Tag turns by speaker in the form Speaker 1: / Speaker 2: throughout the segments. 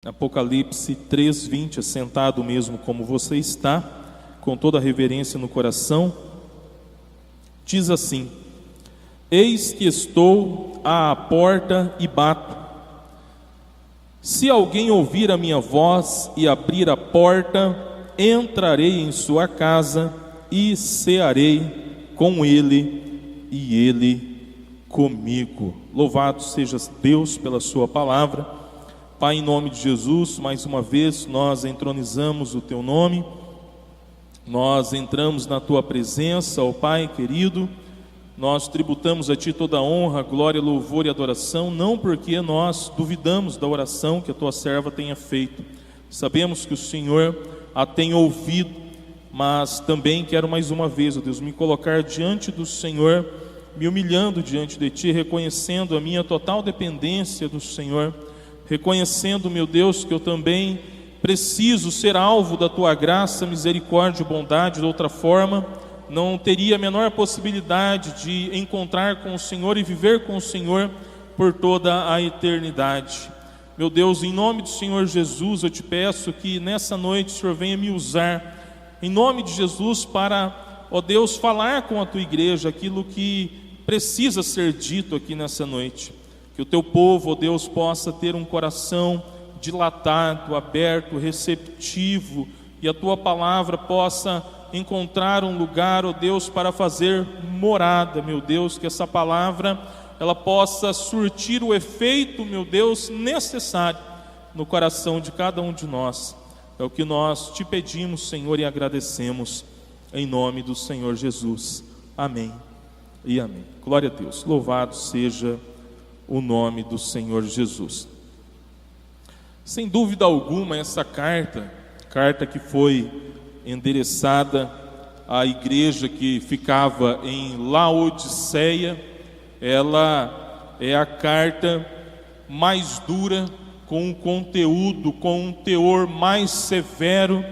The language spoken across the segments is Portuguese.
Speaker 1: Apocalipse 3:20, sentado mesmo como você está, com toda a reverência no coração, diz assim: Eis que estou à porta e bato. Se alguém ouvir a minha voz e abrir a porta, entrarei em sua casa e cearei com ele e ele comigo. Louvado seja Deus pela sua palavra. Pai, em nome de Jesus, mais uma vez nós entronizamos o Teu nome, nós entramos na Tua presença, ó Pai querido, nós tributamos a Ti toda a honra, glória, louvor e adoração, não porque nós duvidamos da oração que a Tua serva tenha feito, sabemos que o Senhor a tem ouvido, mas também quero mais uma vez, ó Deus, me colocar diante do Senhor, me humilhando diante de Ti, reconhecendo a minha total dependência do Senhor, reconhecendo, meu Deus, que eu também preciso ser alvo da Tua graça, misericórdia e bondade. De outra forma, não teria a menor possibilidade de encontrar com o Senhor e viver com o Senhor por toda a eternidade. Meu Deus, em nome do Senhor Jesus, eu te peço que nessa noite o Senhor venha me usar, em nome de Jesus, para, ó Deus, falar com a Tua igreja aquilo que precisa ser dito aqui nessa noite. Que o Teu povo, ó Deus, possa ter um coração dilatado, aberto, receptivo, e a Tua palavra possa encontrar um lugar, ó Deus, para fazer morada, meu Deus, que essa palavra, ela possa surtir o efeito, meu Deus, necessário no coração de cada um de nós. É o que nós Te pedimos, Senhor, e agradecemos, em nome do Senhor Jesus. Amém e amém. Glória a Deus, louvado seja o nome do Senhor Jesus. Sem dúvida alguma, essa carta que foi endereçada à igreja que ficava em Laodiceia, ela é a carta mais dura, com um conteúdo, com um teor mais severo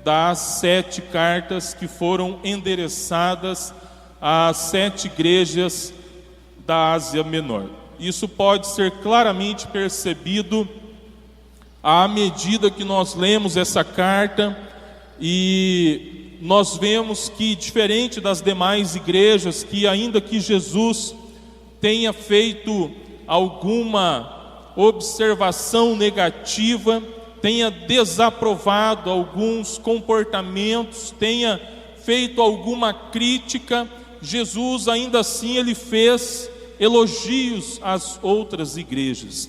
Speaker 1: das 7 cartas que foram endereçadas às 7 igrejas da Ásia Menor. Isso pode ser claramente percebido à medida que nós lemos essa carta, e nós vemos que, diferente das demais igrejas, que ainda que Jesus tenha feito alguma observação negativa, tenha desaprovado alguns comportamentos, tenha feito alguma crítica, Jesus ainda assim ele fez elogios às outras igrejas.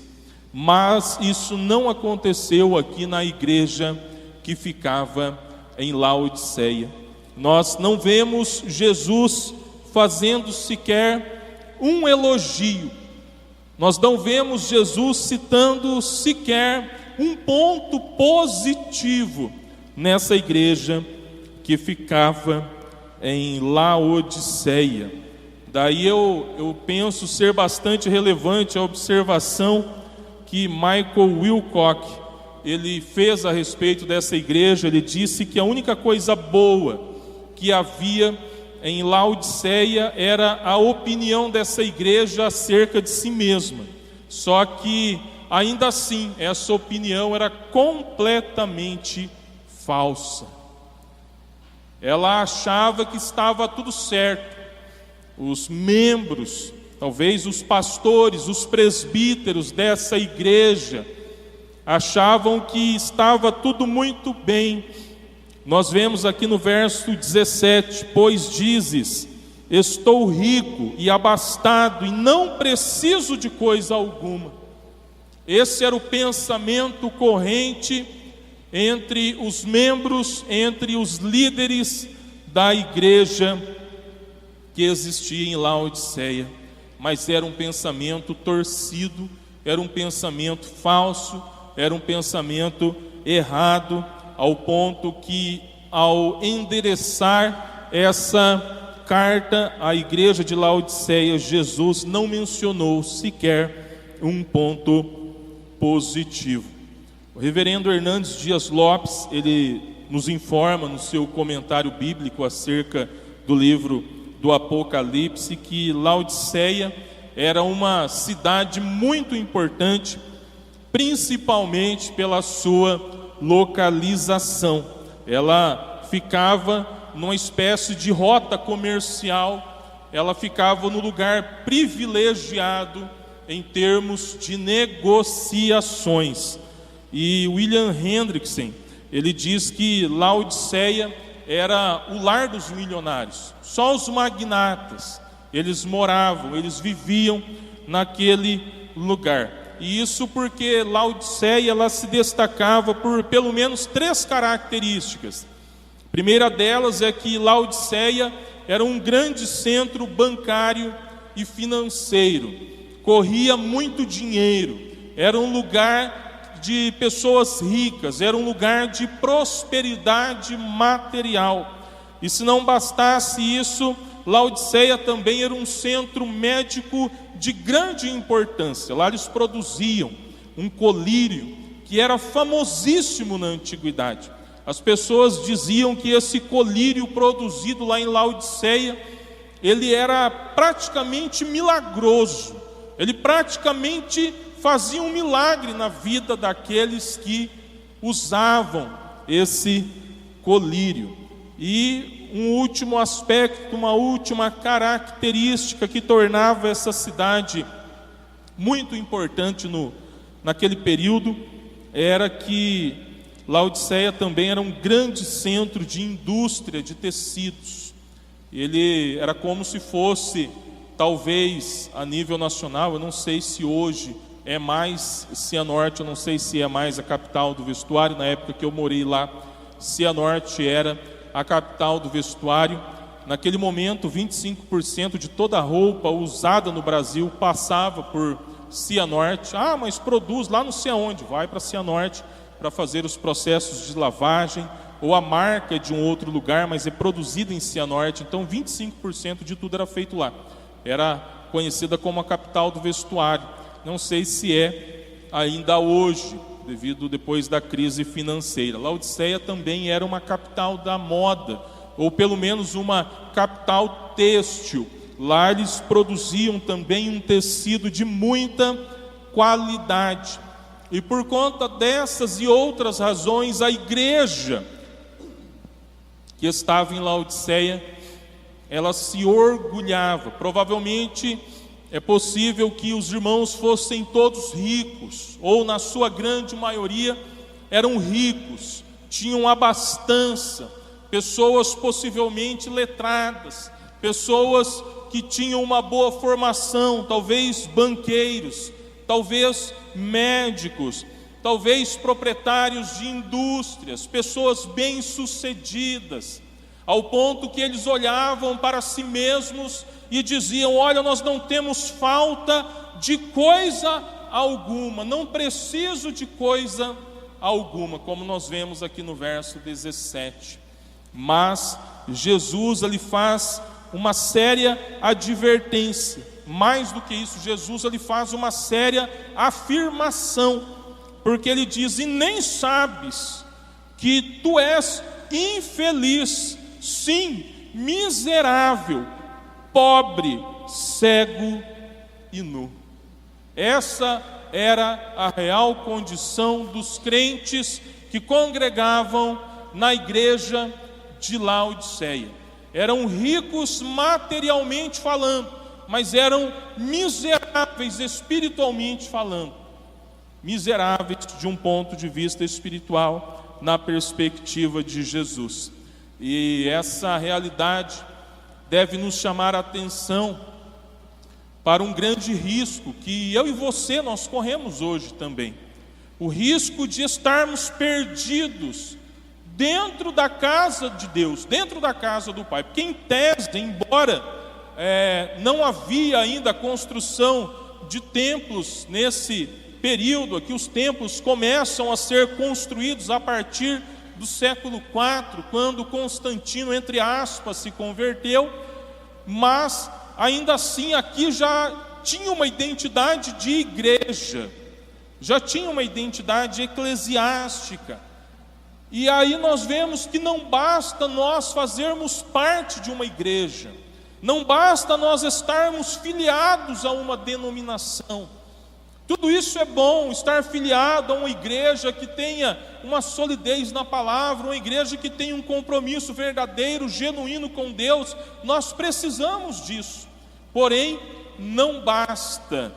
Speaker 1: Mas isso não aconteceu aqui na igreja que ficava em Laodiceia. Nós não vemos Jesus fazendo sequer um elogio, nós não vemos Jesus citando sequer um ponto positivo nessa igreja que ficava em Laodiceia. Daí eu penso ser bastante relevante a observação que Michael Wilcock ele fez a respeito dessa igreja. Ele disse que a única coisa boa que havia em Laodiceia era a opinião dessa igreja acerca de si mesma. Só que, ainda assim, essa opinião era completamente falsa. Ela achava que estava tudo certo. Os membros, talvez os pastores, os presbíteros dessa igreja, achavam que estava tudo muito bem. Nós vemos aqui no verso 17: Pois dizes, estou rico e abastado e não preciso de coisa alguma. Esse era o pensamento corrente entre os membros, entre os líderes da igreja que existia em Laodiceia. Mas era um pensamento torcido, era um pensamento falso, era um pensamento errado, ao ponto que, ao endereçar essa carta à igreja de Laodiceia, Jesus não mencionou sequer um ponto positivo. O reverendo Hernandes Dias Lopes, ele nos informa no seu comentário bíblico acerca do livro do Apocalipse que Laodiceia era uma cidade muito importante principalmente pela sua localização. Ela ficava numa espécie de rota comercial, ela ficava no lugar privilegiado em termos de negociações. E William Hendrickson, ele diz que Laodiceia era o lar dos milionários. Só os magnatas, eles moravam, eles viviam naquele lugar. E isso porque Laodiceia, ela se destacava por pelo menos 3 características. A primeira delas é que Laodiceia era um grande centro bancário e financeiro. Corria muito dinheiro, era um lugar de pessoas ricas, era um lugar de prosperidade material. E se não bastasse isso, Laodiceia também era um centro médico de grande importância. Lá eles produziam um colírio que era famosíssimo na antiguidade. As pessoas diziam que esse colírio produzido lá em Laodiceia, ele era praticamente milagroso. Ele praticamente fazia um milagre na vida daqueles que usavam esse colírio. E um último aspecto, uma última característica que tornava essa cidade muito importante naquele período, era que Laodiceia também era um grande centro de indústria de tecidos. Ele era como se fosse, talvez a nível nacional, eu não sei se hoje é mais Cianorte, eu não sei se é mais a capital do vestuário. Na época que eu morei lá, Cianorte era a capital do vestuário. Naquele momento, 25% de toda a roupa usada no Brasil passava por Cianorte. Ah, mas produz lá não sei aonde, vai para Cianorte para fazer os processos de lavagem, ou a marca é de um outro lugar, mas é produzida em Cianorte. Então 25% de tudo era feito lá. Era conhecida como a capital do vestuário. Não sei se é ainda hoje, depois da crise financeira. Laodiceia também era uma capital da moda, ou pelo menos uma capital têxtil. Lá eles produziam também um tecido de muita qualidade. E por conta dessas e outras razões, a igreja que estava em Laodiceia, ela se orgulhava. Provavelmente é possível que os irmãos fossem todos ricos, ou na sua grande maioria eram ricos, tinham abastança, pessoas possivelmente letradas, pessoas que tinham uma boa formação, talvez banqueiros, talvez médicos, talvez proprietários de indústrias, pessoas bem-sucedidas, ao ponto que eles olhavam para si mesmos e diziam: olha, nós não temos falta de coisa alguma, não preciso de coisa alguma, como nós vemos aqui no verso 17. Mas Jesus, ele faz uma séria advertência. Mais do que isso, Jesus, ele faz uma séria afirmação, porque ele diz: e nem sabes que tu és infeliz, sim, miserável, pobre, cego e nu. Essa era a real condição dos crentes que congregavam na igreja de Laodiceia. Eram ricos materialmente falando, mas eram miseráveis espiritualmente falando. Miseráveis de um ponto de vista espiritual, na perspectiva de Jesus. E essa realidade deve nos chamar a atenção para um grande risco que eu e você nós corremos hoje também. O risco de estarmos perdidos dentro da casa de Deus, dentro da casa do Pai. Porque em tese, embora não havia ainda a construção de templos nesse período aqui, os templos começam a ser construídos a partir do século IV, quando Constantino, entre aspas, se converteu, mas ainda assim aqui já tinha uma identidade de igreja, já tinha uma identidade eclesiástica. E aí nós vemos que não basta nós fazermos parte de uma igreja, não basta nós estarmos filiados a uma denominação, Tudo isso é bom, estar filiado a uma igreja que tenha uma solidez na palavra, uma igreja que tenha um compromisso verdadeiro, genuíno com Deus. Nós precisamos disso, porém não basta.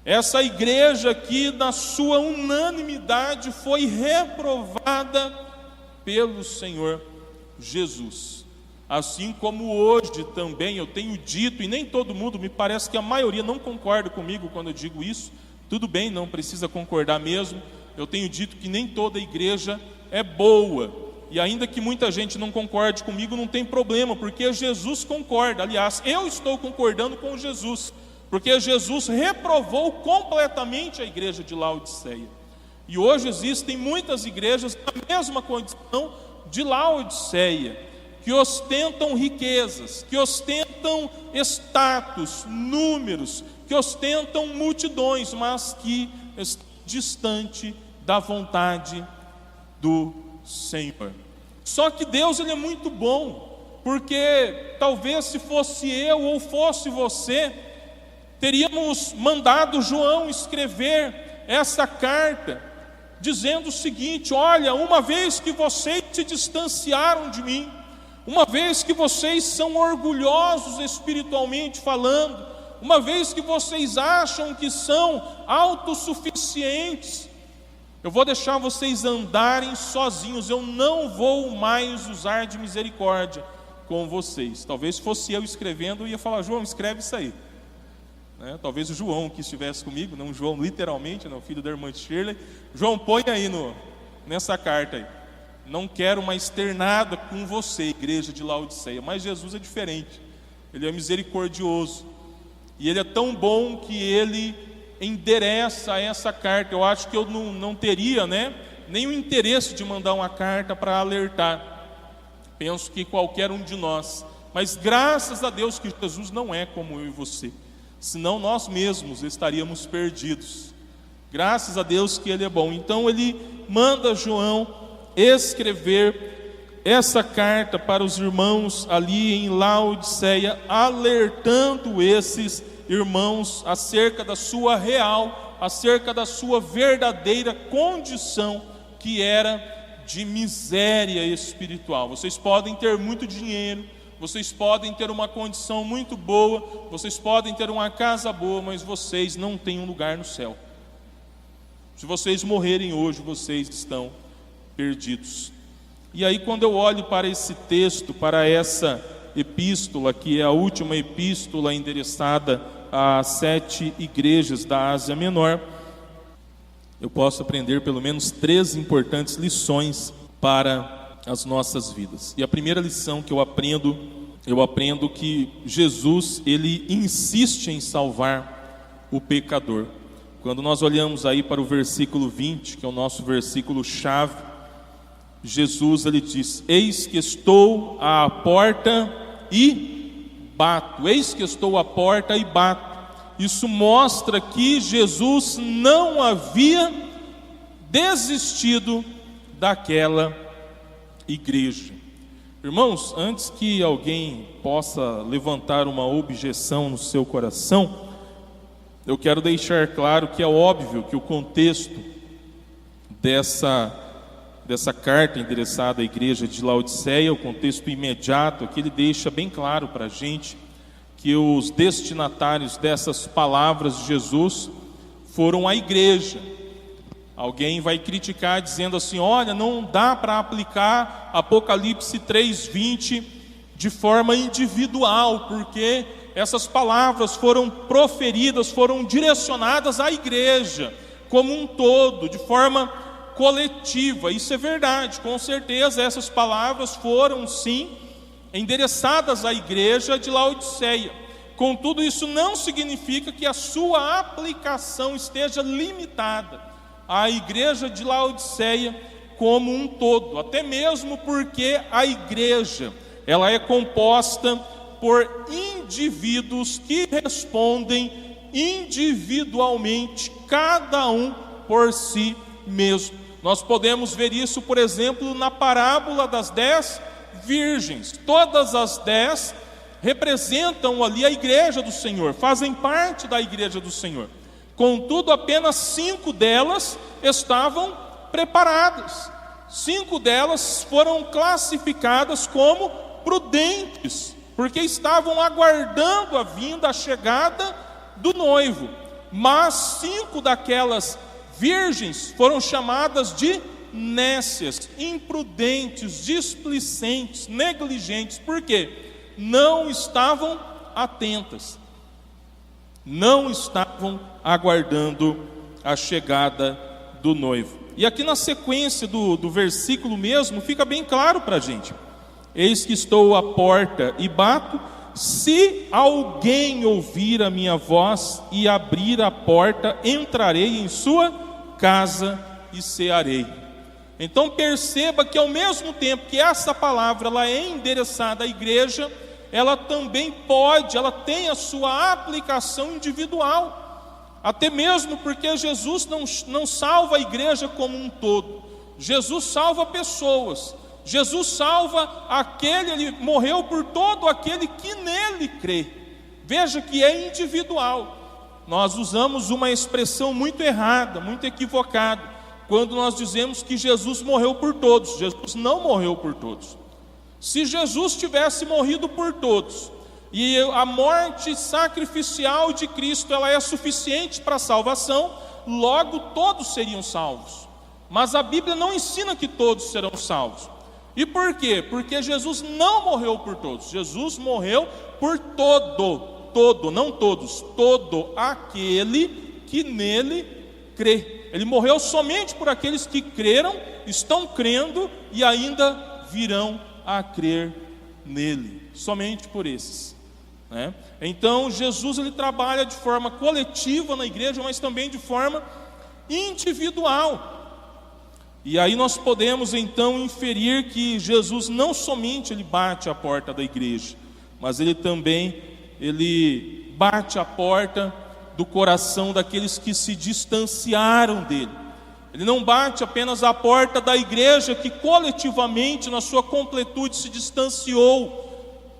Speaker 1: Essa igreja aqui, na sua unanimidade, foi reprovada pelo Senhor Jesus. Assim como hoje também eu tenho dito, e nem todo mundo, me parece que a maioria não concorda comigo quando eu digo isso. Tudo bem, não precisa concordar mesmo. Eu tenho dito que nem toda igreja é boa, e ainda que muita gente não concorde comigo, não tem problema, porque Jesus concorda. Aliás, eu estou concordando com Jesus, porque Jesus reprovou completamente a igreja de Laodiceia. E hoje existem muitas igrejas na mesma condição de Laodiceia, que ostentam riquezas, que ostentam status, números, que ostentam multidões, mas que estão distante da vontade do Senhor. Só que Deus, Ele é muito bom, porque talvez se fosse eu ou fosse você, teríamos mandado João escrever essa carta, dizendo o seguinte: olha, uma vez que vocês se distanciaram de mim, uma vez que vocês são orgulhosos espiritualmente falando, uma vez que vocês acham que são autossuficientes, eu vou deixar vocês andarem sozinhos, eu não vou mais usar de misericórdia com vocês. Talvez fosse eu escrevendo, eu ia falar: João, escreve isso aí. Talvez o João que estivesse comigo, não o João literalmente, não, o filho da irmã de Shirley. João, põe aí nessa carta aí: não quero mais ter nada com você, igreja de Laodiceia. Mas Jesus é diferente, Ele é misericordioso, e Ele é tão bom que Ele endereça essa carta. Eu acho que eu não teria nenhum interesse de mandar uma carta para alertar, penso que qualquer um de nós, mas graças a Deus que Jesus não é como eu e você, senão nós mesmos estaríamos perdidos. Graças a Deus que Ele é bom. Então Ele manda João escrever essa carta para os irmãos ali em Laodiceia, alertando esses irmãos acerca da sua real, acerca da sua verdadeira condição, que era de miséria espiritual. Vocês podem ter muito dinheiro, vocês podem ter uma condição muito boa, vocês podem ter uma casa boa, mas vocês não têm um lugar no céu. Se vocês morrerem hoje, vocês estão perdidos. E aí, quando eu olho para esse texto, para essa epístola, que é a última epístola endereçada às 7 igrejas da Ásia Menor, eu posso aprender pelo menos 3 importantes lições para as nossas vidas. E a primeira lição que eu aprendo que Jesus, Ele insiste em salvar o pecador. Quando nós olhamos aí para o versículo 20, que é o nosso versículo chave, Jesus, Ele diz: eis que estou à porta e bato. Eis que estou à porta e bato. Isso mostra que Jesus não havia desistido daquela igreja. Irmãos, antes que alguém possa levantar uma objeção no seu coração, eu quero deixar claro que é óbvio que o contexto dessa carta endereçada à igreja de Laodiceia, o contexto imediato aqui, ele deixa bem claro para a gente que os destinatários dessas palavras de Jesus foram a igreja. Alguém vai criticar dizendo assim: olha, não dá para aplicar Apocalipse 3:20 de forma individual, porque essas palavras foram proferidas, foram direcionadas à igreja como um todo, de forma coletiva. Isso é verdade, com certeza essas palavras foram sim endereçadas à igreja de Laodiceia. Contudo, isso não significa que a sua aplicação esteja limitada à igreja de Laodiceia como um todo, até mesmo porque a igreja, ela é composta por indivíduos que respondem individualmente, cada um por si mesmo. Nós podemos ver isso, por exemplo, na parábola das 10 virgens. Todas as 10 representam ali a igreja do Senhor, fazem parte da igreja do Senhor. Contudo, apenas 5 delas estavam preparadas. 5 delas foram classificadas como prudentes, porque estavam aguardando a vinda, a chegada do noivo. Mas 5 daquelas virgens foram chamadas de nécias, imprudentes, displicentes, negligentes. Por quê? Não estavam atentas, não estavam aguardando a chegada do noivo. E aqui na sequência do versículo mesmo, fica bem claro para a gente: eis que estou à porta e bato, se alguém ouvir a minha voz e abrir a porta, entrarei em sua casa e cearei. Então perceba que ao mesmo tempo que essa palavra ela é endereçada à igreja, ela também pode, ela tem a sua aplicação individual. Até mesmo porque Jesus não salva a igreja como um todo. Jesus salva pessoas. Jesus salva ele morreu por todo aquele que nele crê. Veja que é individual. Nós usamos uma expressão muito errada, muito equivocada, quando nós dizemos que Jesus morreu por todos. Jesus não morreu por todos. Se Jesus tivesse morrido por todos, e a morte sacrificial de Cristo ela é suficiente para a salvação, logo todos seriam salvos. Mas a Bíblia não ensina que todos serão salvos. E por quê? Porque Jesus não morreu por todos. Jesus morreu por todo, não todos, todo aquele que nele crê. Ele morreu somente por aqueles que creram, estão crendo e ainda virão a crer nele. Somente por esses. Então Jesus ele trabalha de forma coletiva na igreja, mas também de forma individual. E aí nós podemos então inferir que Jesus não somente ele bate a porta da igreja, mas ele também bate a porta do coração daqueles que se distanciaram dele. Ele não bate apenas a porta da igreja que coletivamente na sua completude se distanciou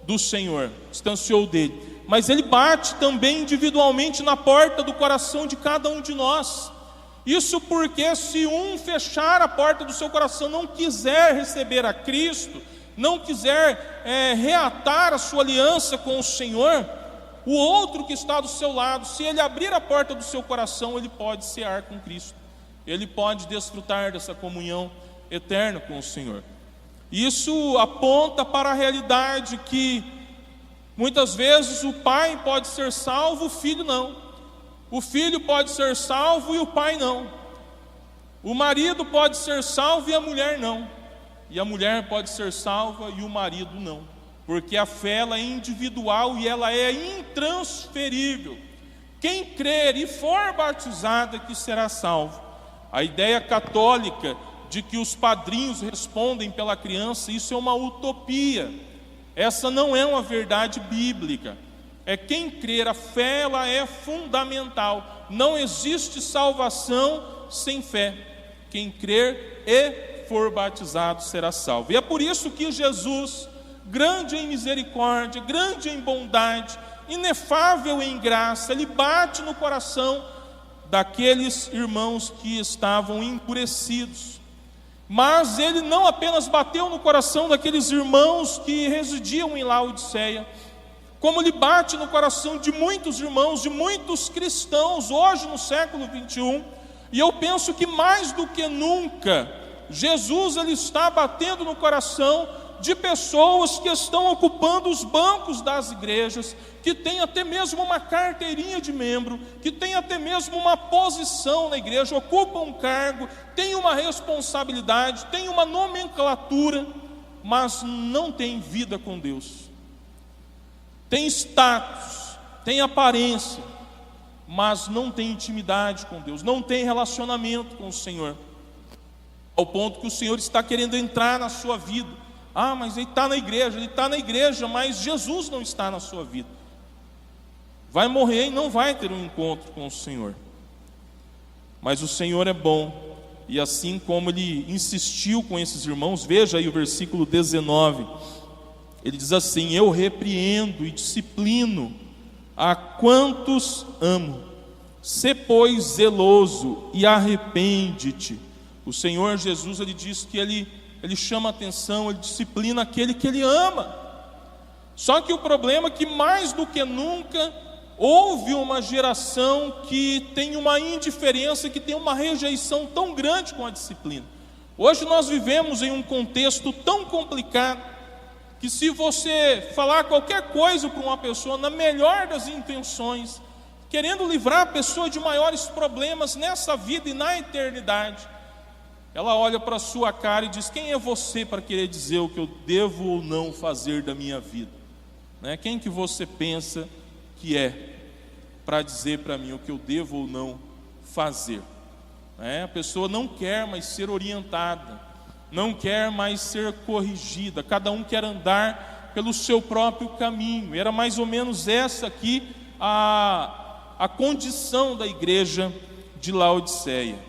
Speaker 1: do Senhor, distanciou dele, mas ele bate também individualmente na porta do coração de cada um de nós. Isso porque se um fechar a porta do seu coração, não quiser receber a Cristo, não quiser reatar a sua aliança com o Senhor, o outro que está do seu lado, se ele abrir a porta do seu coração, ele pode cear com Cristo, ele pode desfrutar dessa comunhão eterna com o Senhor. Isso aponta para a realidade que muitas vezes o pai pode ser salvo, o filho não. O filho pode ser salvo e o pai não. O marido pode ser salvo e a mulher não. E a mulher pode ser salva e o marido não. Porque a fé ela é individual e ela é intransferível. Quem crer e for batizado é que será salvo. A ideia católica de que os padrinhos respondem pela criança, isso é uma utopia. Essa não é uma verdade bíblica. É quem crer, a fé ela é fundamental. Não existe salvação sem fé. Quem crer e for batizado será salvo. E é por isso que Jesus, grande em misericórdia, grande em bondade, inefável em graça, ele bate no coração daqueles irmãos que estavam endurecidos. Mas ele não apenas bateu no coração daqueles irmãos que residiam em Laodiceia, como ele bate no coração de muitos irmãos, de muitos cristãos hoje no século 21, e eu penso que mais do que nunca, Jesus ele está batendo no coração de pessoas que estão ocupando os bancos das igrejas, que tem até mesmo uma carteirinha de membro, que tem até mesmo uma posição na igreja, ocupam um cargo, tem uma responsabilidade, tem uma nomenclatura, mas não tem vida com Deus. Tem status, tem aparência, mas não tem intimidade com Deus, não tem relacionamento com o Senhor, ao ponto que o Senhor está querendo entrar na sua vida. Ah, mas ele está na igreja, mas Jesus não está na sua vida. Vai morrer e não vai ter um encontro com o Senhor. Mas o Senhor é bom, e assim como ele insistiu com esses irmãos, veja aí o versículo 19, ele diz assim: eu repreendo e disciplino a quantos amo, Sê, pois, zeloso e arrepende-te. O Senhor Jesus, ele diz que ele chama a atenção, ele disciplina aquele que ele ama. Só que o problema é que mais do que nunca houve uma geração que tem uma indiferença, que tem uma rejeição tão grande com a disciplina. Hoje nós vivemos em um contexto tão complicado, que se você falar qualquer coisa para uma pessoa, na melhor das intenções, querendo livrar a pessoa de maiores problemas nessa vida e na eternidade, ela olha para a sua cara e diz: quem é você para querer dizer o que eu devo ou não fazer da minha vida? Quem que você pensa que é para dizer para mim o que eu devo ou não fazer? A pessoa não quer mais ser orientada, não quer mais ser corrigida, cada um quer andar pelo seu próprio caminho. Era mais ou menos essa aqui a condição da igreja de Laodiceia.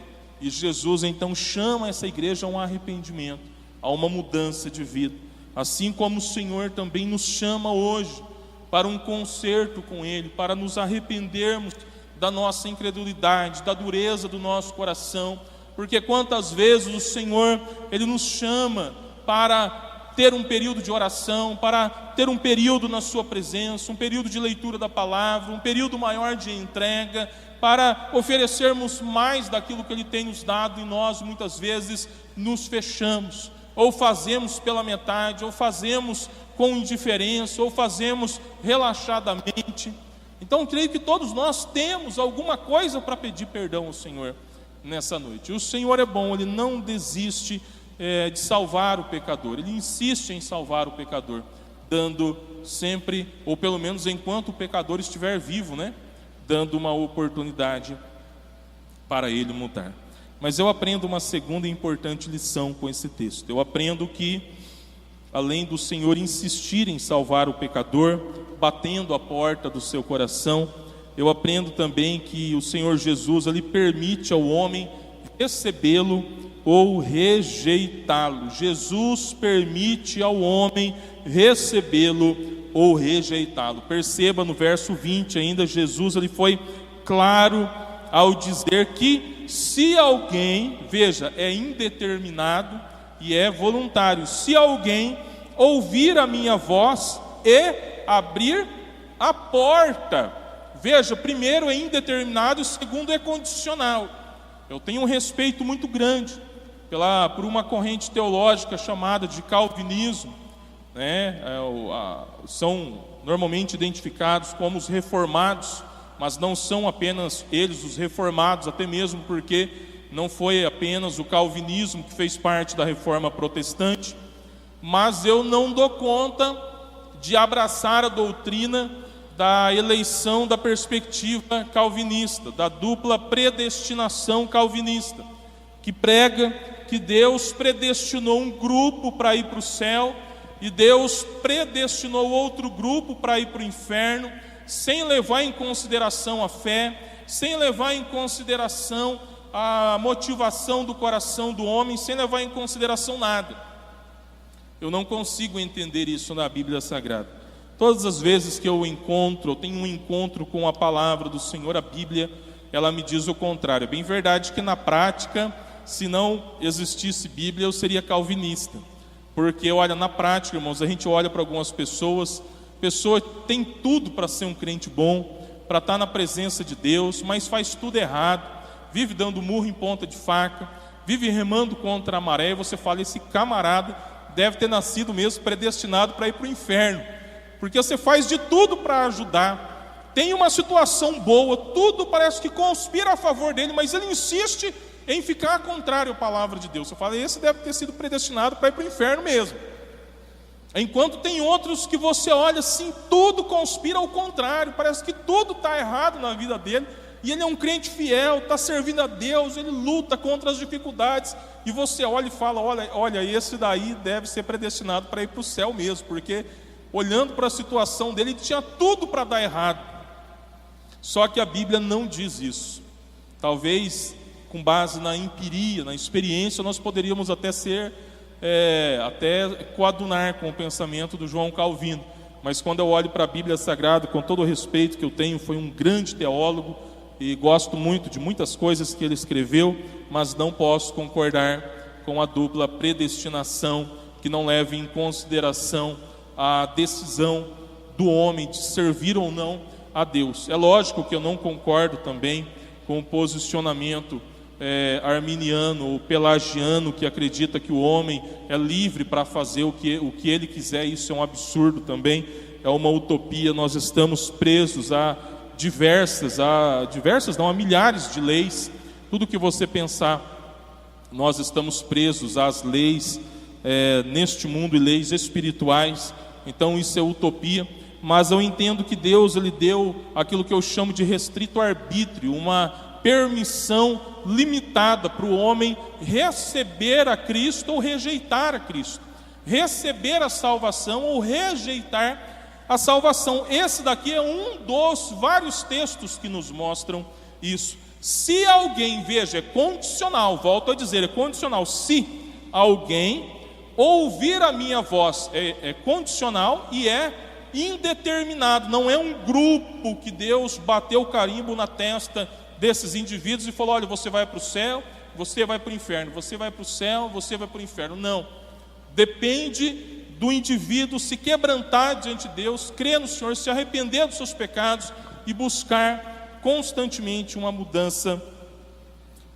Speaker 1: E Jesus então chama essa igreja a um arrependimento, a uma mudança de vida, assim como o Senhor também nos chama hoje para um concerto com Ele, para nos arrependermos da nossa incredulidade, da dureza do nosso coração, porque quantas vezes o Senhor, Ele nos chama para ter um período de oração, para ter um período na sua presença, um período de leitura da palavra, um período maior de entrega, para oferecermos mais daquilo que Ele tem nos dado, e nós muitas vezes nos fechamos, ou fazemos pela metade, ou fazemos com indiferença, ou fazemos relaxadamente. Então creio que todos nós temos alguma coisa para pedir perdão ao Senhor nessa noite. O Senhor é bom, Ele não desiste de salvar o pecador, Ele insiste em salvar o pecador, dando sempre, ou pelo menos enquanto o pecador estiver vivo, dando uma oportunidade para ele mudar. Mas eu aprendo uma segunda e importante lição com esse texto. Eu aprendo que, além do Senhor insistir em salvar o pecador, batendo a porta do seu coração, eu aprendo também que o Senhor Jesus, Ele permite ao homem recebê-lo ou rejeitá-lo. Jesus permite ao homem recebê-lo ou rejeitá-lo. Perceba no verso 20 ainda, Jesus ele foi claro ao dizer que se alguém, veja, é indeterminado e é voluntário, se alguém ouvir a minha voz e abrir a porta. Veja, primeiro é indeterminado e segundo é condicional. Eu tenho um respeito muito grande por uma corrente teológica chamada de calvinismo, são normalmente identificados como os reformados, mas não são apenas eles os reformados, até mesmo porque não foi apenas o calvinismo que fez parte da reforma protestante. Mas eu não dou conta de abraçar a doutrina da eleição da perspectiva calvinista, da dupla predestinação calvinista, que prega que Deus predestinou um grupo para ir para o céu e Deus predestinou outro grupo para ir para o inferno, sem levar em consideração a fé, sem levar em consideração a motivação do coração do homem, sem levar em consideração nada. Eu não consigo entender isso na Bíblia Sagrada. Todas as vezes que eu tenho um encontro com a palavra do Senhor, a Bíblia, ela me diz o contrário. É bem verdade que na prática, se não existisse Bíblia, eu seria calvinista. Porque, olha, na prática, irmãos, a gente olha para algumas pessoas, pessoa tem tudo para ser um crente bom, para estar na presença de Deus, mas faz tudo errado, vive dando murro em ponta de faca, vive remando contra a maré, e você fala, esse camarada deve ter nascido mesmo predestinado para ir para o inferno, porque você faz de tudo para ajudar, tem uma situação boa, tudo parece que conspira a favor dele, mas ele insiste em ficar contrário à palavra de Deus. Você fala, esse deve ter sido predestinado para ir para o inferno mesmo. Enquanto tem outros que você olha assim, tudo conspira ao contrário, parece que tudo está errado na vida dele, e ele é um crente fiel, está servindo a Deus, ele luta contra as dificuldades, e você olha e fala, olha, esse daí deve ser predestinado para ir para o céu mesmo, porque olhando para a situação dele, ele tinha tudo para dar errado. Só que a Bíblia não diz isso. Talvez com base na empiria, na experiência, nós poderíamos até coadunar com o pensamento do João Calvino. Mas quando eu olho para a Bíblia Sagrada, com todo o respeito que eu tenho, foi um grande teólogo, e gosto muito de muitas coisas que ele escreveu, mas não posso concordar com a dupla predestinação, que não leva em consideração a decisão do homem de servir ou não a Deus. É lógico que eu não concordo também com o posicionamento arminiano ou pelagiano, que acredita que o homem é livre para fazer o que ele quiser. Isso é um absurdo também, é uma utopia. Nós estamos presos a milhares de leis. Tudo que você pensar, nós estamos presos às leis neste mundo, e leis espirituais. Então isso é utopia. Mas eu entendo que Deus, ele deu aquilo que eu chamo de restrito arbítrio, uma permissão limitada para o homem receber a Cristo ou rejeitar a Cristo, receber a salvação ou rejeitar a salvação. Esse daqui é um dos vários textos que nos mostram isso. Se alguém, veja, é condicional, volto a dizer, é condicional. Se alguém ouvir a minha voz, é condicional e é indeterminado. Não é um grupo que Deus bateu o carimbo na testa desses indivíduos e falou: olha, você vai para o céu, você vai para o inferno, você vai para o céu, você vai para o inferno. Não, depende do indivíduo se quebrantar diante de Deus, crer no Senhor, se arrepender dos seus pecados e buscar constantemente uma mudança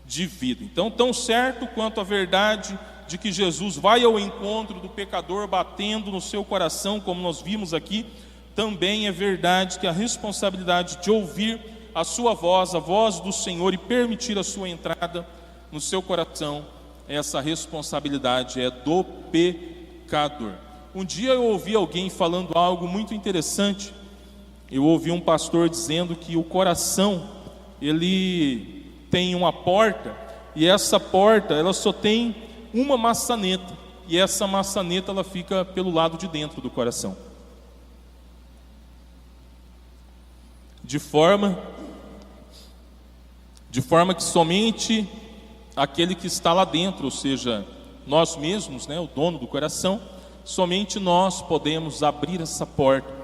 Speaker 1: de vida. Então, tão certo quanto a verdade de que Jesus vai ao encontro do pecador batendo no seu coração, como nós vimos aqui, também é verdade que a responsabilidade de ouvir a sua voz, a voz do Senhor, e permitir a sua entrada no seu coração, essa responsabilidade é do pecador. Um dia eu ouvi alguém falando algo muito interessante. Eu ouvi um pastor dizendo que o coração, ele tem uma porta, e essa porta, ela só tem uma maçaneta, e essa maçaneta, ela fica pelo lado de dentro do coração, de forma que somente aquele que está lá dentro, ou seja, nós mesmos, o dono do coração, somente nós podemos abrir essa porta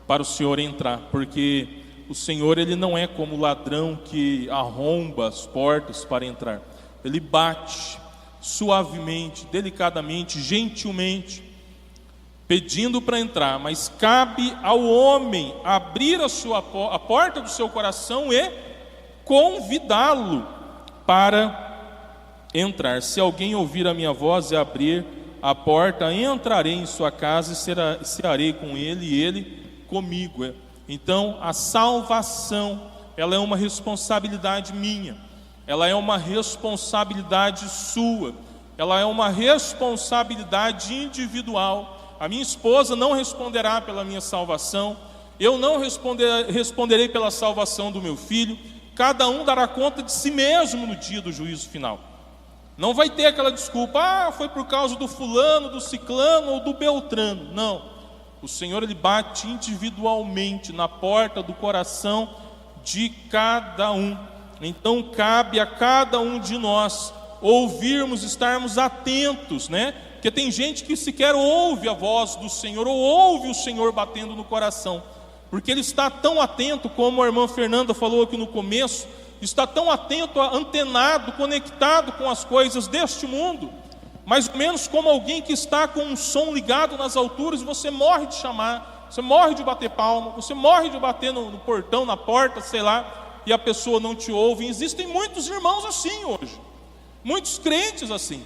Speaker 1: para o Senhor entrar, porque o Senhor, ele não é como o ladrão que arromba as portas para entrar. Ele bate suavemente, delicadamente, gentilmente, pedindo para entrar, mas cabe ao homem abrir a porta do seu coração e convidá-lo para entrar. Se alguém ouvir a minha voz e abrir a porta, entrarei em sua casa e cearei com ele e ele comigo. Então, a salvação, ela é uma responsabilidade minha, ela é uma responsabilidade sua, ela é uma responsabilidade individual. A minha esposa não responderá pela minha salvação, eu não responderei pela salvação do meu filho. Cada um dará conta de si mesmo no dia do juízo final. Não vai ter aquela desculpa: foi por causa do fulano, do ciclano ou do beltrano. Não, o Senhor, ele bate individualmente na porta do coração de cada um. Então cabe a cada um de nós ouvirmos, estarmos atentos, Porque tem gente que sequer ouve a voz do Senhor, ou ouve o Senhor batendo no coração, porque ele está tão atento, como a irmã Fernanda falou aqui no começo, está tão atento, antenado, conectado com as coisas deste mundo, mais ou menos como alguém que está com um som ligado nas alturas, e você morre de chamar, você morre de bater palma, você morre de bater no portão, na porta, sei lá, e a pessoa não te ouve. Existem muitos irmãos assim hoje, muitos crentes assim,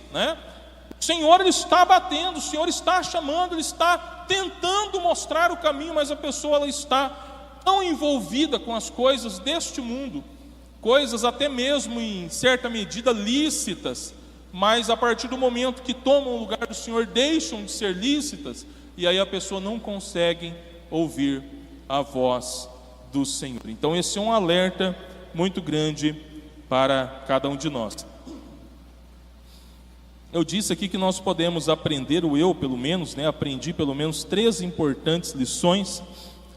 Speaker 1: O Senhor, ele está batendo, o Senhor está chamando, ele está tentando mostrar o caminho, mas a pessoa, ela está tão envolvida com as coisas deste mundo, coisas até mesmo em certa medida lícitas, mas a partir do momento que tomam o lugar do Senhor, deixam de ser lícitas, e aí a pessoa não consegue ouvir a voz do Senhor. Então esse é um alerta muito grande para cada um de nós. Eu disse aqui que nós podemos aprender, ou eu pelo menos, aprendi pelo menos 3 importantes lições,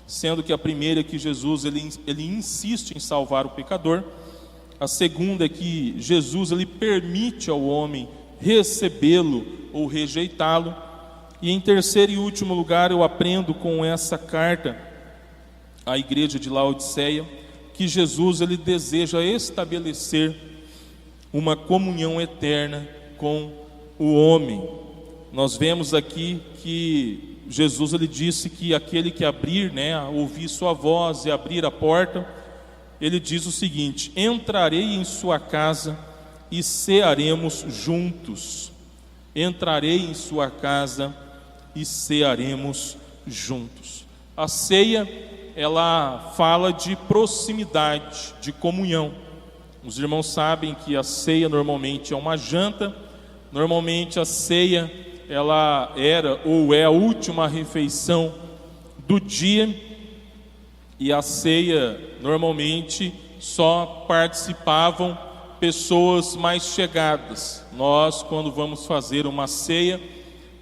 Speaker 1: sendo que a primeira é que Jesus ele insiste em salvar o pecador. A segunda é que Jesus, ele permite ao homem recebê-lo ou rejeitá-lo. E em terceiro e último lugar, eu aprendo com essa carta à igreja de Laodiceia que Jesus ele deseja estabelecer uma comunhão eterna com o homem. Nós vemos aqui que Jesus ele disse que aquele que abrir, ouvir sua voz e abrir a porta, ele diz o seguinte: entrarei em sua casa e cearemos juntos. Entrarei em sua casa e cearemos juntos. A ceia, ela fala de proximidade, de comunhão. Os irmãos sabem que a ceia normalmente é uma janta. Normalmente a ceia, ela era ou é a última refeição do dia. E a ceia, normalmente, só participavam pessoas mais chegadas. Nós, quando vamos fazer uma ceia,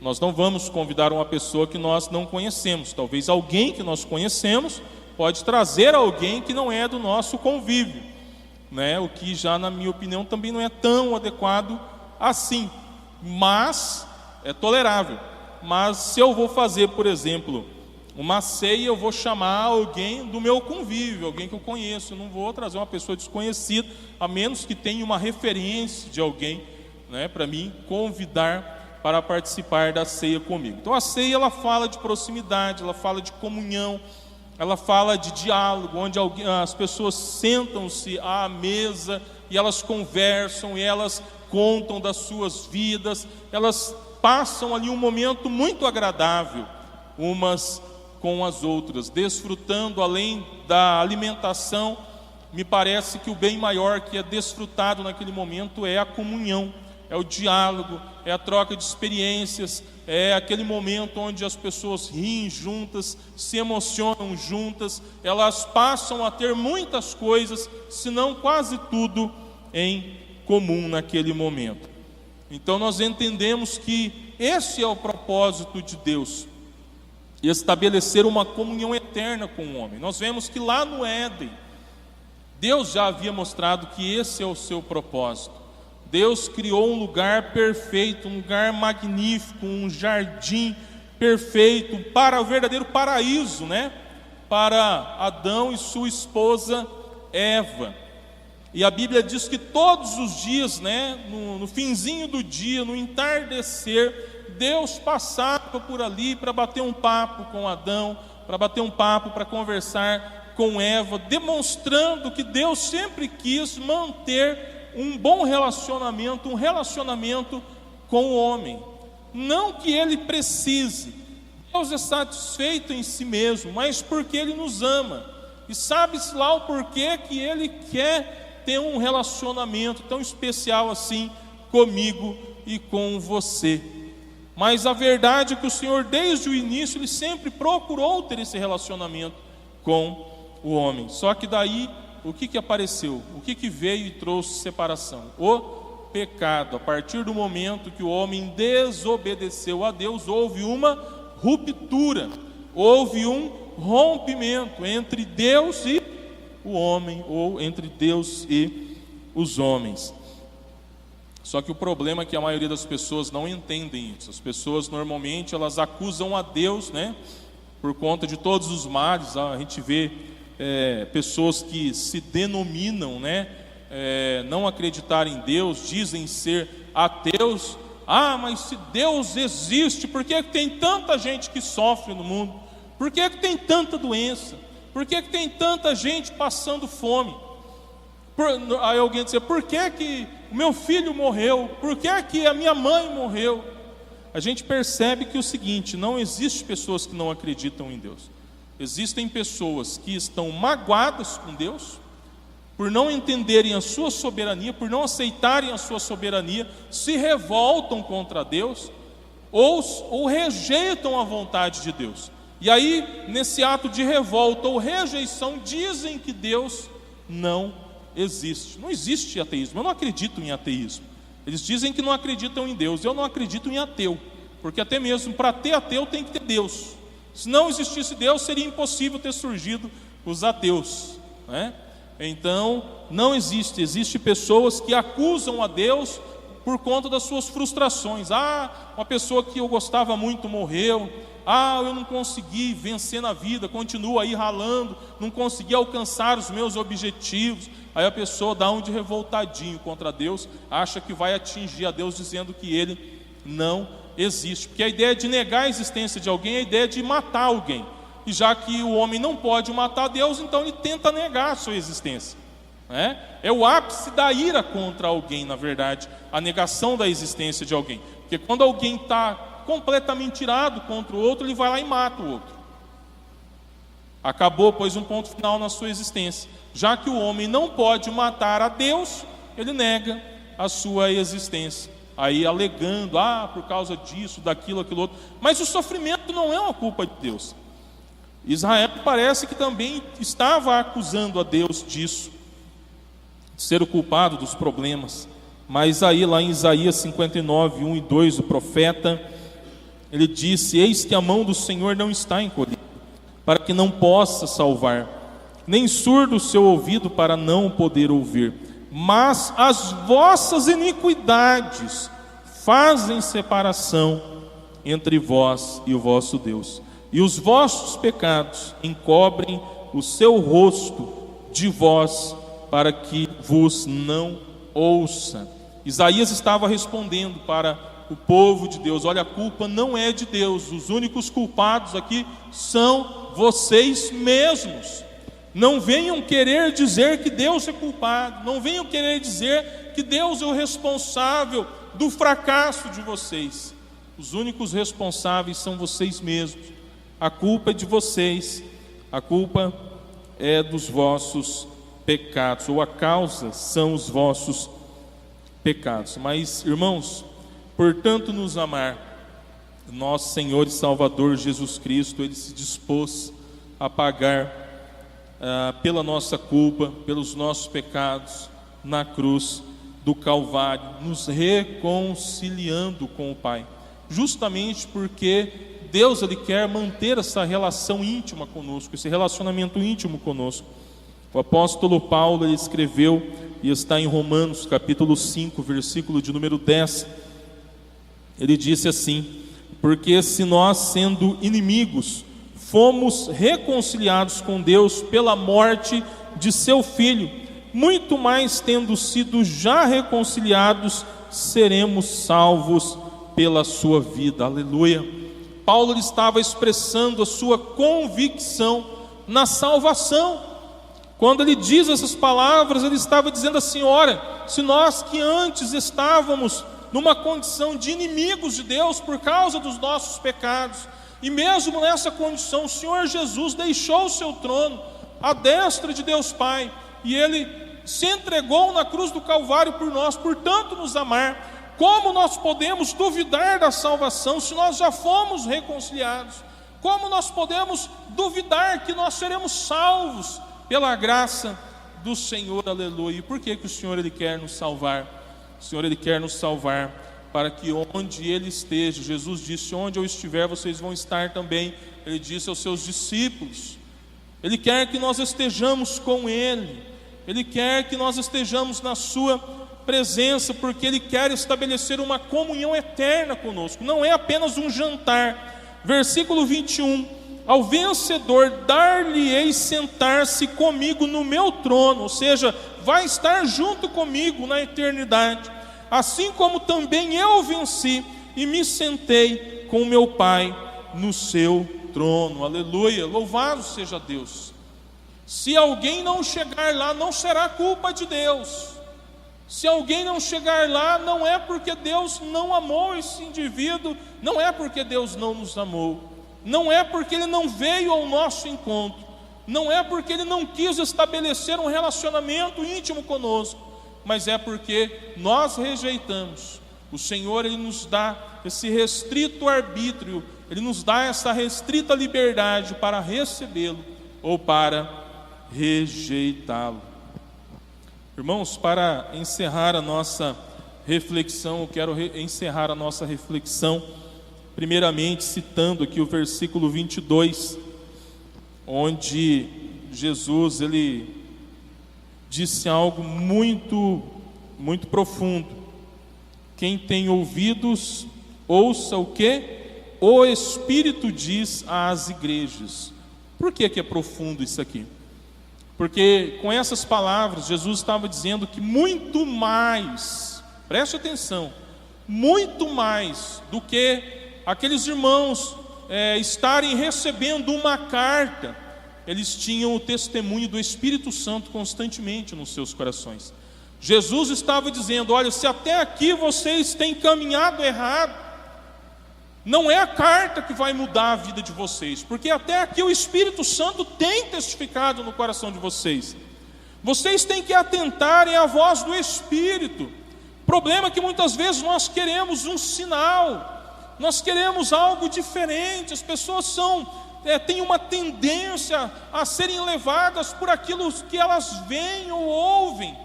Speaker 1: nós não vamos convidar uma pessoa que nós não conhecemos. Talvez alguém que nós conhecemos pode trazer alguém que não é do nosso convívio, o que já, na minha opinião, também não é tão adequado assim, mas é tolerável. Mas se eu vou fazer, por exemplo, uma ceia, eu vou chamar alguém do meu convívio, alguém que eu conheço. Eu não vou trazer uma pessoa desconhecida, a menos que tenha uma referência de alguém, para mim convidar para participar da ceia comigo. Então a ceia, ela fala de proximidade, ela fala de comunhão, ela fala de diálogo, onde as pessoas sentam-se à mesa e elas conversam, e elas contam das suas vidas, elas passam ali um momento muito agradável umas com as outras, desfrutando. Além da alimentação, me parece que o bem maior que é desfrutado naquele momento é a comunhão, é o diálogo, é a troca de experiências, é aquele momento onde as pessoas riem juntas, se emocionam juntas, elas passam a ter muitas coisas, se não quase tudo, em comum naquele momento. Então nós entendemos que esse é o propósito de Deus, estabelecer uma comunhão eterna com o homem. Nós vemos que lá no Éden, Deus já havia mostrado que esse é o seu propósito. Deus criou um lugar perfeito, um lugar magnífico, um jardim perfeito, para o verdadeiro paraíso, para Adão e sua esposa Eva. E a Bíblia diz que todos os dias, no finzinho do dia, no entardecer, Deus passava por ali para bater um papo com Adão, para conversar com Eva, demonstrando que Deus sempre quis manter um bom relacionamento, um relacionamento com o homem. Não que ele precise, Deus é satisfeito em si mesmo, mas porque Ele nos ama. E sabe-se lá o porquê que Ele quer ter um relacionamento tão especial assim comigo e com você. Mas a verdade é que o Senhor, desde o início, Ele sempre procurou ter esse relacionamento com o homem. Só que daí, o que apareceu? O que veio e trouxe separação? O pecado. A partir do momento que o homem desobedeceu a Deus, houve uma ruptura, houve um rompimento entre Deus e o homem, ou entre Deus e os homens. Só que o problema é que a maioria das pessoas não entendem isso. As pessoas normalmente elas acusam a Deus, por conta de todos os males. A gente vê pessoas que se denominam, não acreditar em Deus, dizem ser ateus. Mas se Deus existe, por que tem tanta gente que sofre no mundo? Por que tem tanta doença? Por que tem tanta gente passando fome? Aí alguém diz, por que o meu filho morreu? Por que a minha mãe morreu? A gente percebe que é o seguinte: não existe pessoas que não acreditam em Deus. Existem pessoas que estão magoadas com Deus, por não entenderem a sua soberania, por não aceitarem a sua soberania, se revoltam contra Deus, ou rejeitam a vontade de Deus. E aí, nesse ato de revolta ou rejeição, dizem que Deus não existe. Não existe ateísmo, eu não acredito em ateísmo. Eles dizem que não acreditam em Deus, eu não acredito em ateu, porque até mesmo para ter ateu tem que ter Deus. Se não existisse Deus, seria impossível ter surgido os ateus, Então, não existe pessoas que acusam a Deus por conta das suas frustrações. Uma pessoa que eu gostava muito morreu. Eu não consegui vencer na vida, continuo aí ralando, não consegui alcançar os meus objetivos. Aí a pessoa dá um de revoltadinho contra Deus, acha que vai atingir a Deus dizendo que Ele não existe. Porque a ideia de negar a existência de alguém é a ideia de matar alguém. E já que o homem não pode matar Deus, então ele tenta negar a sua existência. É o ápice da ira contra alguém, na verdade, a negação da existência de alguém. Porque quando alguém está completamente irado contra o outro, ele vai lá e mata o outro. Acabou, pôs um ponto final na sua existência. Já que o homem não pode matar a Deus, ele nega a sua existência. Aí alegando, por causa disso, daquilo, aquilo outro. Mas o sofrimento não é uma culpa de Deus. Israel parece que também estava acusando a Deus disso, de ser o culpado dos problemas. Mas aí lá em Isaías 59, 1 e 2, o profeta, ele disse: eis que a mão do Senhor não está encolhida, para que não possa salvar, nem surdo o seu ouvido para não poder ouvir. Mas as vossas iniquidades fazem separação entre vós e o vosso Deus, e os vossos pecados encobrem o seu rosto de vós, para que vos não ouça. Isaías estava respondendo para o povo de Deus: olha, a culpa não é de Deus, os únicos culpados aqui são vocês mesmos. Não venham querer dizer que Deus é culpado, não venham querer dizer que Deus é o responsável do fracasso de vocês. Os únicos responsáveis são vocês mesmos. A culpa é de vocês, a culpa é dos vossos pecados, ou a causa são os vossos pecados. Mas, irmãos, portanto nos amar, nosso Senhor e Salvador Jesus Cristo, Ele se dispôs a pagar pela nossa culpa, pelos nossos pecados, na cruz do Calvário, nos reconciliando com o Pai, justamente porque Deus, Ele quer manter essa relação íntima conosco, esse relacionamento íntimo conosco. O apóstolo Paulo, ele escreveu, e está em Romanos capítulo 5, versículo de número 10, ele disse assim: porque se nós, sendo inimigos, fomos reconciliados com Deus pela morte de seu Filho, muito mais tendo sido já reconciliados, seremos salvos pela sua vida. Aleluia. Paulo ele estava expressando a sua convicção na salvação. Quando ele diz essas palavras, ele estava dizendo assim: ora, se nós que antes estávamos numa condição de inimigos de Deus por causa dos nossos pecados, e mesmo nessa condição, o Senhor Jesus deixou o seu trono à destra de Deus Pai, e Ele se entregou na cruz do Calvário por nós, por tanto nos amar. Como nós podemos duvidar da salvação se nós já fomos reconciliados? Como nós podemos duvidar que nós seremos salvos pela graça do Senhor? Aleluia. E por que o Senhor Ele quer nos salvar? O Senhor Ele quer nos salvar para que onde Ele esteja, Jesus disse: onde eu estiver, vocês vão estar também. Ele disse aos seus discípulos. Ele quer que nós estejamos com Ele, Ele quer que nós estejamos na sua presença, porque Ele quer estabelecer uma comunhão eterna conosco, não é apenas um jantar. Versículo 21: ao vencedor dar-lhe-ei sentar-se comigo no meu trono, ou seja, vai estar junto comigo na eternidade, assim como também eu venci e me sentei com meu Pai no seu trono. Aleluia, louvado seja Deus. Se alguém não chegar lá, não será culpa de Deus. Se alguém não chegar lá, não é porque Deus não amou esse indivíduo, não é porque Deus não nos amou, não é porque Ele não veio ao nosso encontro, não é porque Ele não quis estabelecer um relacionamento íntimo conosco, mas é porque nós rejeitamos. O Senhor, Ele nos dá esse restrito arbítrio, Ele nos dá essa restrita liberdade para recebê-lo ou para rejeitá-lo. Irmãos, para encerrar a nossa reflexão, eu quero encerrar a nossa reflexão, primeiramente citando aqui o versículo 22, onde Jesus, Ele disse algo muito profundo. Quem tem ouvidos, ouça o que o Espírito diz às igrejas. Por que é profundo isso aqui? Porque com essas palavras, Jesus estava dizendo que muito mais, preste atenção, muito mais do que aqueles irmãos estarem recebendo uma carta, eles tinham o testemunho do Espírito Santo constantemente nos seus corações. Jesus estava dizendo: olha, se até aqui vocês têm caminhado errado, não é a carta que vai mudar a vida de vocês, porque até aqui o Espírito Santo tem testificado no coração de vocês. Vocês têm que atentarem à voz do Espírito. O problema é que muitas vezes nós queremos um sinal, nós queremos algo diferente. As pessoas têm uma tendência a serem levadas por aquilo que elas veem ou ouvem,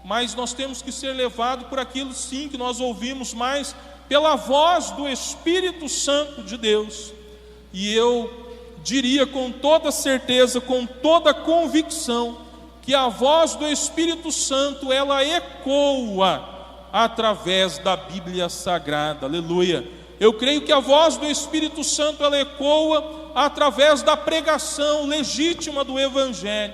Speaker 1: mas nós temos que ser levados por aquilo sim que nós ouvimos mais, pela voz do Espírito Santo de Deus. E eu diria com toda certeza, com toda convicção, que a voz do Espírito Santo, ela ecoa através da Bíblia Sagrada, aleluia. Eu creio que a voz do Espírito Santo, ela ecoa através da pregação legítima do Evangelho,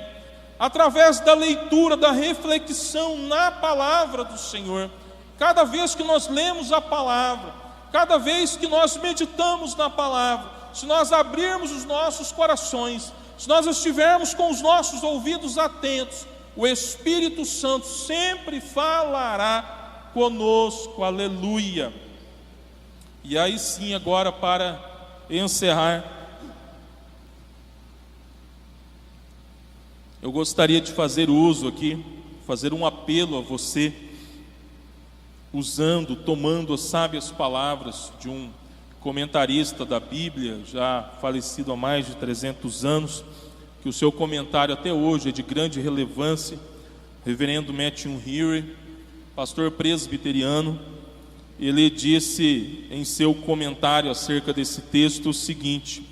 Speaker 1: através da leitura, da reflexão na palavra do Senhor. Cada vez que nós lemos a palavra, cada vez que nós meditamos na palavra, se nós abrirmos os nossos corações, se nós estivermos com os nossos ouvidos atentos, o Espírito Santo sempre falará conosco, aleluia. E aí sim, agora para encerrar, eu gostaria de fazer uso aqui, fazer um apelo a você, tomando as sábias palavras de um comentarista da Bíblia, já falecido há mais de 300 anos, que o seu comentário até hoje é de grande relevância, reverendo Matthew Henry, pastor presbiteriano. Ele disse em seu comentário acerca desse texto o seguinte: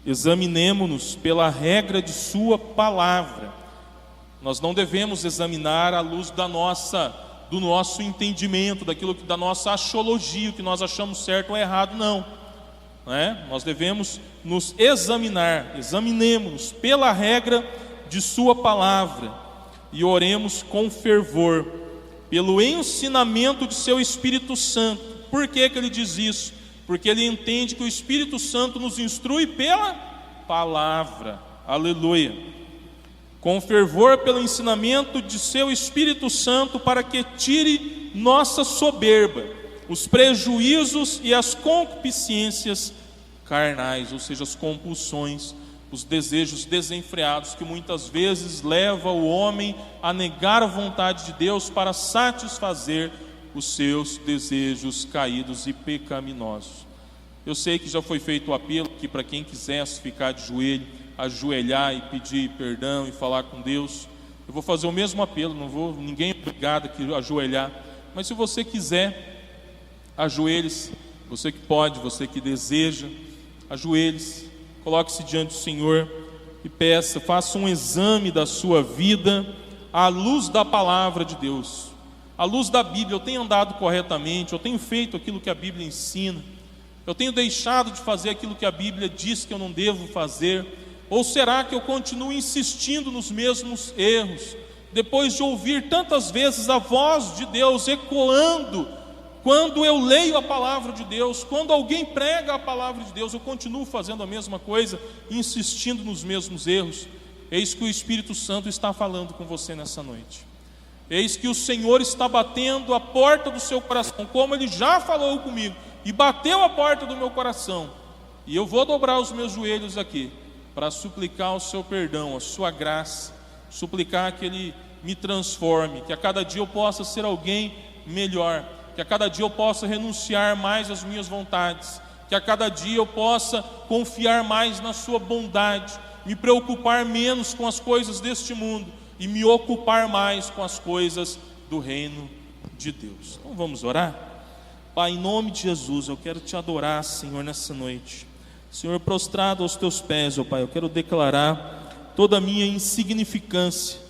Speaker 1: examinemo-nos pela regra de sua palavra. Nós não devemos examinar à luz do nosso entendimento, da nossa axiologia, o que nós achamos certo ou errado, não. Nós devemos nos examinemos pela regra de sua palavra e oremos com fervor pelo ensinamento de seu Espírito Santo. Por que ele diz isso? Porque ele entende que o Espírito Santo nos instrui pela palavra, aleluia. Com fervor pelo ensinamento de seu Espírito Santo, para que tire nossa soberba, os prejuízos e as concupiscências carnais, ou seja, as compulsões, os desejos desenfreados que muitas vezes levam o homem a negar a vontade de Deus para satisfazer os seus desejos caídos e pecaminosos. Eu sei que já foi feito o apelo aqui para quem quisesse ficar de joelho, ajoelhar e pedir perdão e falar com Deus. Eu vou fazer o mesmo apelo, ninguém é obrigado aqui a ajoelhar, mas se você quiser, ajoelhe-se, você que pode, você que deseja, ajoelhe-se, coloque-se diante do Senhor e peça, faça um exame da sua vida à luz da palavra de Deus, à luz da Bíblia. Eu tenho andado corretamente, eu tenho feito aquilo que a Bíblia ensina, eu tenho deixado de fazer aquilo que a Bíblia diz que eu não devo fazer, ou será que eu continuo insistindo nos mesmos erros, depois de ouvir tantas vezes a voz de Deus ecoando, quando eu leio a palavra de Deus, quando alguém prega a palavra de Deus, eu continuo fazendo a mesma coisa, insistindo nos mesmos erros? Eis que o Espírito Santo está falando com você nessa noite. Eis que o Senhor está batendo a porta do seu coração, como Ele já falou comigo, e bateu a porta do meu coração, e eu vou dobrar os meus joelhos aqui, para suplicar o seu perdão, a sua graça, suplicar que Ele me transforme, que a cada dia eu possa ser alguém melhor, que a cada dia eu possa renunciar mais às minhas vontades, que a cada dia eu possa confiar mais na sua bondade, me preocupar menos com as coisas deste mundo e me ocupar mais com as coisas do reino de Deus. Então vamos orar? Pai, em nome de Jesus, eu quero te adorar, Senhor, nessa noite. Senhor, prostrado aos teus pés, ó Pai, eu quero declarar toda a minha insignificância,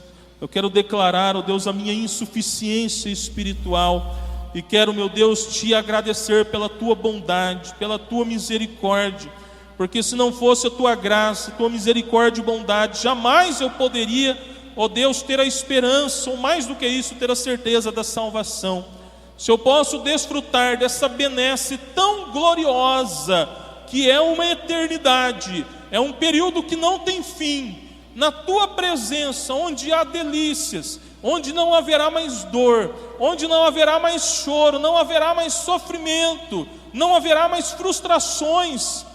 Speaker 1: eu quero declarar, ó Deus, a minha insuficiência espiritual, e quero, meu Deus, te agradecer pela tua bondade, pela tua misericórdia, porque se não fosse a tua graça, a tua misericórdia e bondade, jamais eu poderia, ó Deus, ter a esperança, ou mais do que isso, ter a certeza da salvação. Se eu posso desfrutar dessa benesse tão gloriosa, que é uma eternidade, é um período que não tem fim, na tua presença, onde há delícias, onde não haverá mais dor, onde não haverá mais choro, não haverá mais sofrimento, não haverá mais frustrações.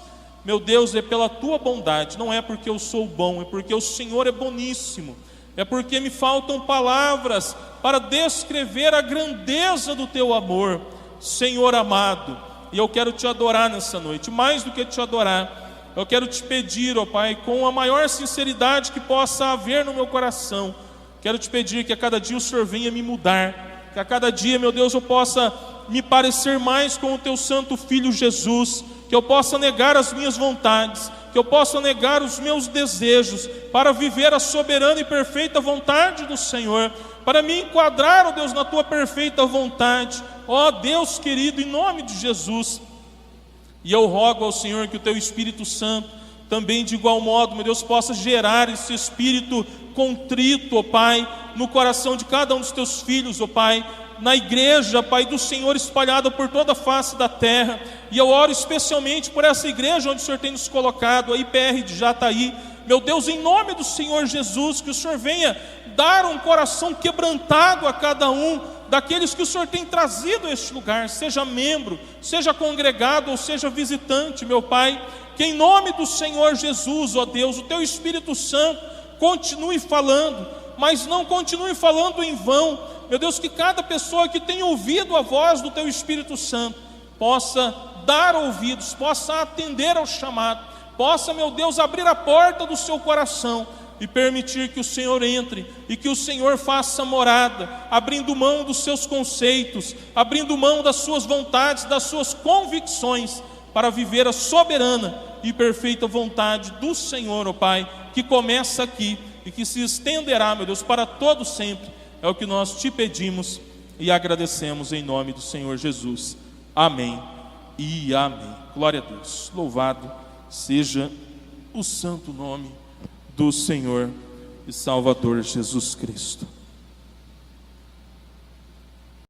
Speaker 1: Meu Deus, é pela tua bondade, não é porque eu sou bom, é porque o Senhor é boníssimo, é porque me faltam palavras para descrever a grandeza do teu amor, Senhor amado. E eu quero te adorar nessa noite, mais do que te adorar, eu quero te pedir, ó Pai, com a maior sinceridade que possa haver no meu coração, quero te pedir que a cada dia o Senhor venha me mudar, que a cada dia, meu Deus, eu possa me parecer mais com o teu santo Filho Jesus, que eu possa negar as minhas vontades, que eu possa negar os meus desejos, para viver a soberana e perfeita vontade do Senhor, para me enquadrar, ó Deus, na tua perfeita vontade, ó Deus querido, em nome de Jesus. E eu rogo ao Senhor que o teu Espírito Santo também de igual modo, meu Deus, possa gerar esse espírito contrito, ó Pai, no coração de cada um dos teus filhos, ó Pai, na igreja, Pai, do Senhor espalhada por toda a face da terra. E eu oro especialmente por essa igreja onde o Senhor tem nos colocado, a IPR de Jataí. Meu Deus, em nome do Senhor Jesus, que o Senhor venha dar um coração quebrantado a cada um daqueles que o Senhor tem trazido a este lugar, seja membro, seja congregado ou seja visitante, meu Pai, que em nome do Senhor Jesus, ó Deus, o teu Espírito Santo continue falando, mas não continue falando em vão, meu Deus, que cada pessoa que tem ouvido a voz do teu Espírito Santo possa dar ouvidos, possa atender ao chamado, possa, meu Deus, abrir a porta do seu coração e permitir que o Senhor entre e que o Senhor faça morada, abrindo mão dos seus conceitos, abrindo mão das suas vontades, das suas convicções, para viver a soberana e perfeita vontade do Senhor, ó Pai, que começa aqui e que se estenderá, meu Deus, para todo sempre. É o que nós te pedimos e agradecemos em nome do Senhor Jesus. Amém e amém. Glória a Deus. Louvado seja o santo nome do Senhor e Salvador Jesus Cristo.